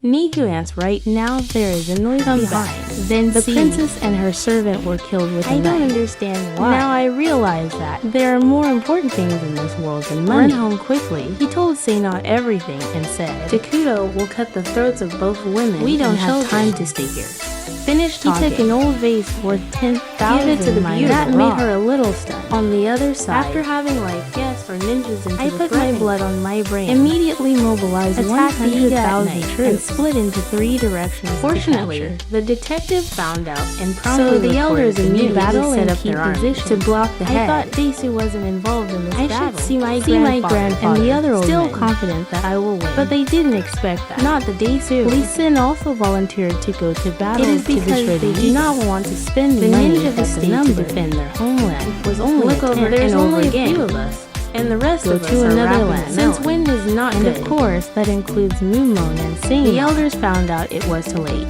Need to answer right now. There is a noise behind. Then the princess and her servant were killed with a knife. I don't understand why. Now I realize that there are more important things in this world than money. Run home quickly. He told Sei-not everything and said, Takuto will cut the throats of both women. We don't have time to stay here. Finish talking. He took an old vase worth 10,000. Give it to the beautiful. That made her a little stunned. On the other side, after having life guests for ninjas into I put my blood on my brain. Immediately mobilized 100,000 troops and split into 3 directions. Fortunately, the detective found out and promptly the elders immediately set up their army to block the head. I thought Daisu wasn't involved in this battle. I should see my grandfather and the other old still men. Confident that I will win. But they didn't expect that. Not the Daisu. Lee Sin also volunteered to go to battle. It is because they do not want to spend the money at the to defend their homeland. Was only look over. There's only a few of us. And the rest go of us to another land. Since wind is not good. And of course, that includes Mumon and Sei-not. The elders found out it was too late.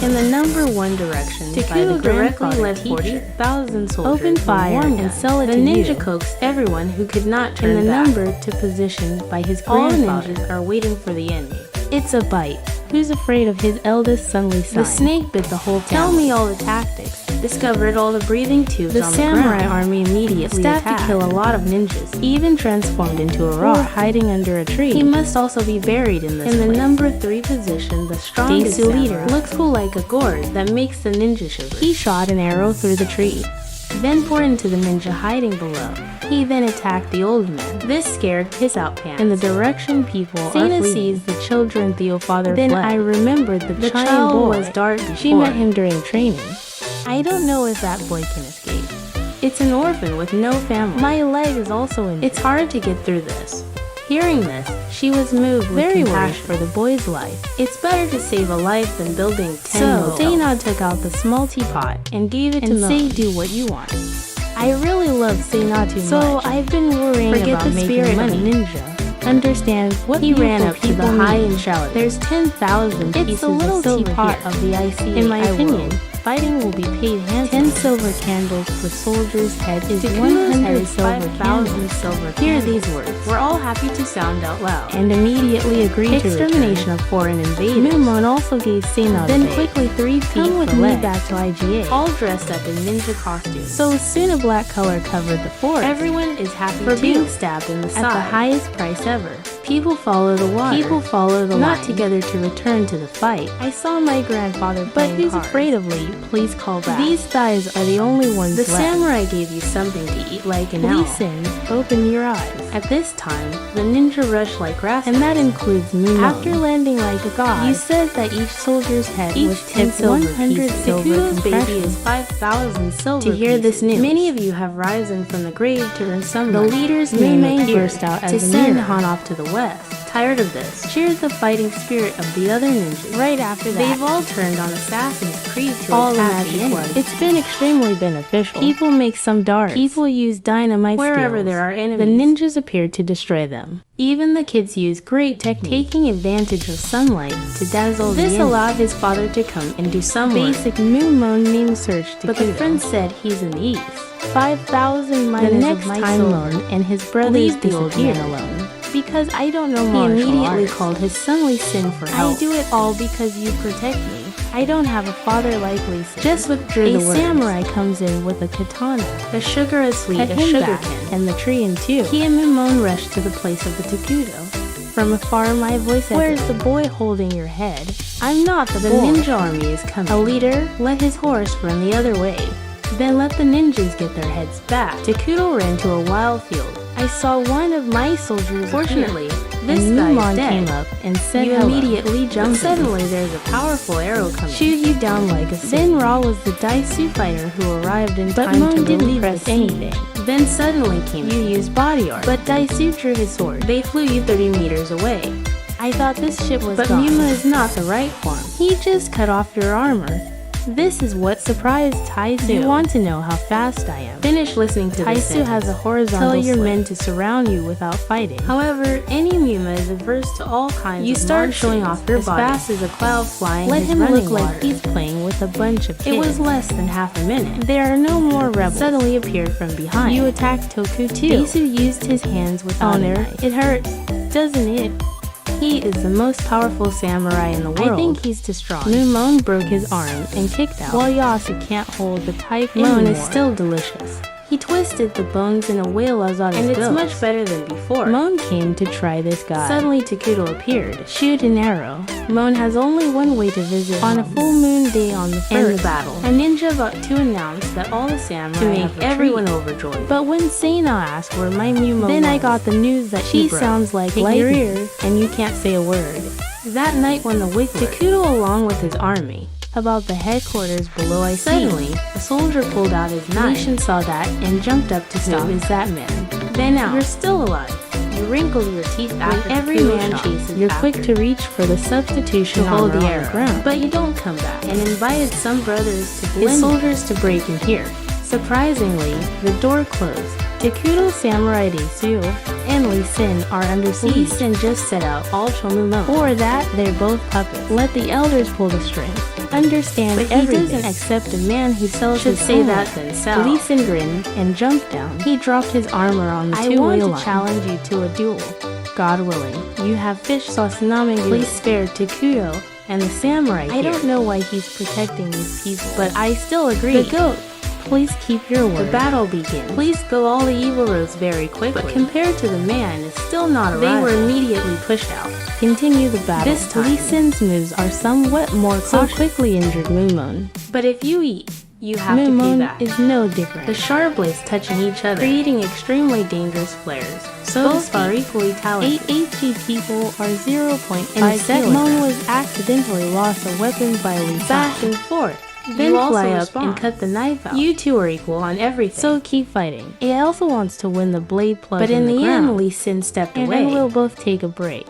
In the number 1 direction, Takuto directly led 40,000 soldiers, open fire and sell it to ninja coaxed everyone who could not turn back. In the number to position by his grandfather. All ninjas are waiting for the enemy. It's a bite. Who's afraid of his eldest son Lee? The snake bit the whole town. Tell me all the tactics. Discovered all the breathing tubes on the samurai army immediately attacked to kill a lot of ninjas, even transformed into a rock hiding under a tree. He must also be buried in this place. The number 3 position, the strongest leader, looks cool like a gourd that makes the ninja shiver. He shot an arrow through the tree, then poured into the ninja hiding below. He then attacked the old man. This scared piss out pants. In the direction people Sei-not sees the children Theofather then fled. I remembered the child boy was dark. She met him during training. I don't know if that boy can escape. It's an orphan with no family. My leg is also in. It's hard to get through this. Hearing this, she was moved with very compassion for the boy's life. It's better to save a life than building 10 So, Sei-not took out the small teapot and gave it to Sei, do what you want. I really love Sei-not too much. So I've been worrying about making money. Ninja. Understand what he ran up to the high and shouted. There's 10,000 pieces of silver teapot here. Of the IC. In my opinion, fighting will be paid handsomely. 10 silver candles per soldier's head is 100 silver candles. Hear these words. We're all happy to sound out loud. And immediately agreed to extermination of foreign invaders. Mumon also gave Sei-not then quickly 3 feet come with me back to IGA. All dressed up in ninja costumes. So soon a black color covered the forest. Everyone is happy for being stabbed in the side. At the highest price ever. People follow the water. People follow the line. Not together to return to the fight. I saw my grandfather playing but who's cards. Afraid of Lee? Please call back. These thighs are the only ones left. The samurai gave you something to eat like an owl. Listen, open your eyes. At this time, the ninja rushed like grasshoppers. And that includes Mumon. After landing like a god, you said that each soldier's head was 10 silver 100 silver Takuto's baby is 5,000 silver to hear this news. Many of you have risen from the grave to earn some. The leader's name burst out as to send Han off to the west. Tired of this, cheered the fighting spirit of the other ninjas. Right after that, they've all turned on Assassin's Creed to attack the enemy. It's been extremely beneficial. People make some darts. People use dynamite wherever there are enemies. The ninjas appeared to destroy them. Even the kids use great technique, taking advantage of sunlight to dazzle the enemy. This allowed his father to come and do some basic Mumon name search to But the friend said he's in the east. 5,000 minus the next time alone, and his brothers disappeared alone. Because I don't know martial arts. He immediately called his son Lee Sin for help. I do it all because you protect me. I don't have a father like Lee Sin. Just withdrew the words. A samurai comes in with a katana. The sugar is sweet, a sugar cane, and the tree in 2. He and Mumon rushed to the place of the Takuto. From afar, my voice echoed. Where's the boy holding your head? I'm not the boy. The ninja army is coming. A leader let his horse run the other way. Then let the ninjas get their heads back. Takuto ran to a wild field. I saw one of my soldiers. Fortunately, this guy came up and said you immediately jumped. Suddenly, there's a powerful arrow coming. Shoot you down like a Then Ra was the Daisu fighter who arrived in time to didn't press anything. Then suddenly came you used body art, but Daisu drew his sword. They flew you 30 meters away. I thought this ship was gone. But Muma is not the right form. He just cut off your armor. This is what surprised Taisu. You want to know how fast I am. Finish listening to this. Taisu has a horizontal Tell your men to surround you without fighting. However, any Muma is averse to all kinds you of start showing off your body. As fast as a cloud flying. Let him look like he's playing with a bunch of kids. It was less than half a minute. There are no more rebels. Suddenly appeared from behind. You attacked Toku too. Taisu used his hands without a knife. It hurts, doesn't it? He is the most powerful samurai in the world. I think he's too strong. Moon broke his arm and kicked out. While Yasu can't hold the type anymore. Moon is still delicious. He twisted the bones in a way Lazada's and it's much better than before. Moon came to try this guy. Suddenly Takuto appeared. Shoot an arrow. Moon has only one way to visit on a full moon day on the first. The battle. A ninja about to announce that all the samurai to make everyone overjoyed. But when Seina asked where my Mumo then I got the news that she sounds like lightning, your ears, and you can't say a word. That night when the Wiggler, Takuto along with his army, about the headquarters below I see. Suddenly, a soldier pulled out his knife. Nation saw that and jumped up to stop. Who is that man? Then out. You're still alive. You wrinkle your teeth after every man chases. You're quick to reach for the substitution to hold the arrow, but you don't come back. And invited some brothers to his soldiers to break in here. Surprisingly, the door closed. Takuto, Samurai Desu, and Lee Sin are under siege. Lee Sin just set out all Chomumo. For that, they're both puppets. Let the elders pull the strings. Understand but everything. He doesn't accept a man who sells his say that themselves. Lee Sin grinned and jumped down. He dropped his armor on the two-wheel line. I want to challenge you to a duel. God willing. You have fish sauce naming. Please spare Takuto and the samurai here. I don't know why he's protecting these people, but I still agree. The goat. Please keep your word. The battle begins. Please go all the evil roads very quickly. But compared to the man, it's still not arriving. They were immediately pushed out. Continue the battle. This time, Lee Sin's moves are somewhat more cautious. So quickly injured Mumon. But if you eat, you have to pay back. Is no different. The sharp blades touching each other, creating extremely dangerous flares. So both are equally talented. 8 HG people are 0.5 kilograms. Mon was accidentally lost a weapon by Lee Sin. Back and forth. Then fly up and cut the knife out. You two are equal on everything. So keep fighting. He also wants to win the blade plug. But in the end, Lee Sin stepped away. And we'll both take a break.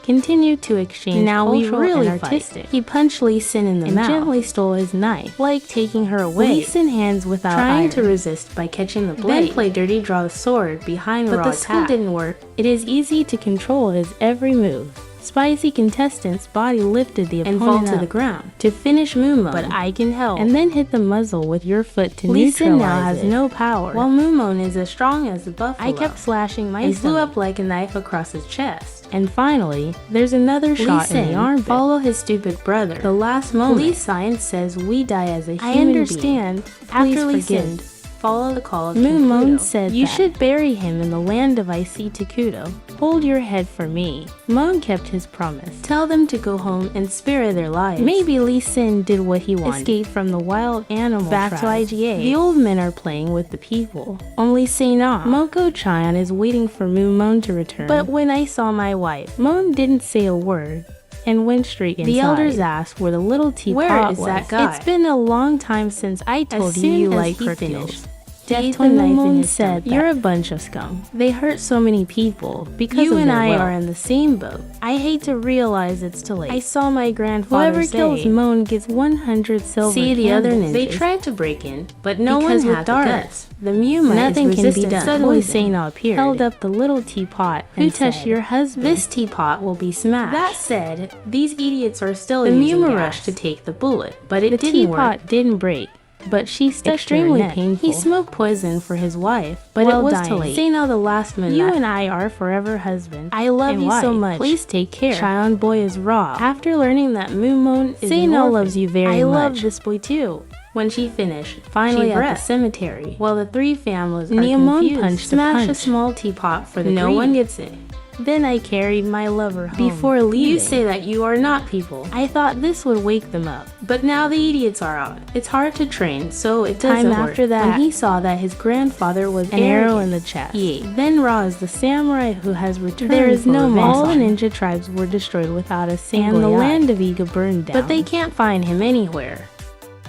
Continue to exchange now we really and artistic. Fight. He punched Lee Sin in the mouth and gently stole his knife, like taking her away. Lee Sin hands without trying to resist by catching the blade. Then play dirty, draw the sword behind the raw attack. But the skill didn't work. It is easy to control his every move. Spicy contestant's body lifted the opponent and fall to the ground to finish Mumon, but I can help. And then hit the muzzle with your foot to neutralize it. Lee Sin now has no power, while Mumon is as strong as the buffalo. I kept slashing my and flew up like a knife across his chest. And finally, there's another shot in the armpit. Follow his stupid brother. The last moment. Police science says we die as a human being. I understand. After Lee Sin, follow the call of Mumon said you should bury him in the land of Icy Takuto. Hold your head for me. Mon kept his promise. Tell them to go home and spare their lives. Maybe Lee Sin did what he wanted. Escape from the wild animal back tribe. To IGA. The old men are playing with the people. Only Seina. Moko-chan is waiting for Mon to return. But when I saw my wife, Mon didn't say a word and went straight inside. The elders asked where the little teapot was. Where is that guy? It's been a long time since I told you like crocodiles. Death when Mumon said, you're a bunch of scum. They hurt so many people because you and I are in the same boat. I hate to realize it's too late. I saw my grandfather whoever kills Mon gets 100 silver. See the other ninjas. They tried to break in, but no one had the guts. The Muma nothing can be done. Suddenly Seina appeared, held up the little teapot, who touched your husband. This teapot will be smashed. That said, these idiots are still using gas. The Muma rushed to take the bullet, but it didn't work. The teapot didn't break. But she stuck extremely painful. He smoked poison for his wife, but it was too late. Seina the last minute. You and I are forever husband. I love you so much. Please take care. Child boy is raw. After learning that Mumon is Seina loves you very much. I love this boy too. When she finished, finally at the cemetery, while the three families are confused, smash a small teapot for the no one gets it. Then I carried my lover home. Before leaving, you say that you are not people. I thought this would wake them up. But now the idiots are out. It's hard to train, so it doesn't work. After that, when he saw that his grandfather was an arrow in the chest. Then Ra is the samurai who has returned. There is no more. All the ninja tribes were destroyed without a single and the land of Iga burned down. But they can't find him anywhere.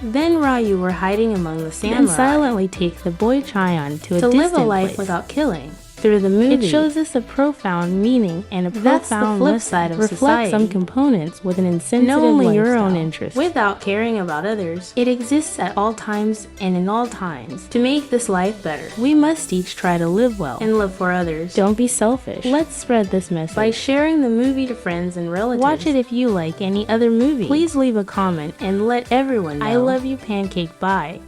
Then Ryu were hiding among the samurai. Then silently take the boy Chion to a distant live a life place. Without killing. Through the movie, it shows us a profound meaning and a profound flip side of society. Some components with an insensitive only lifestyle. Your own interest, without caring about others. It exists at all times and in all times. To make this life better, we must each try to live well and live for others. Don't be selfish. Let's spread this message by sharing the movie to friends and relatives. Watch it if you like any other movie. Please leave a comment and let everyone know. I love you, Pancake. Bye.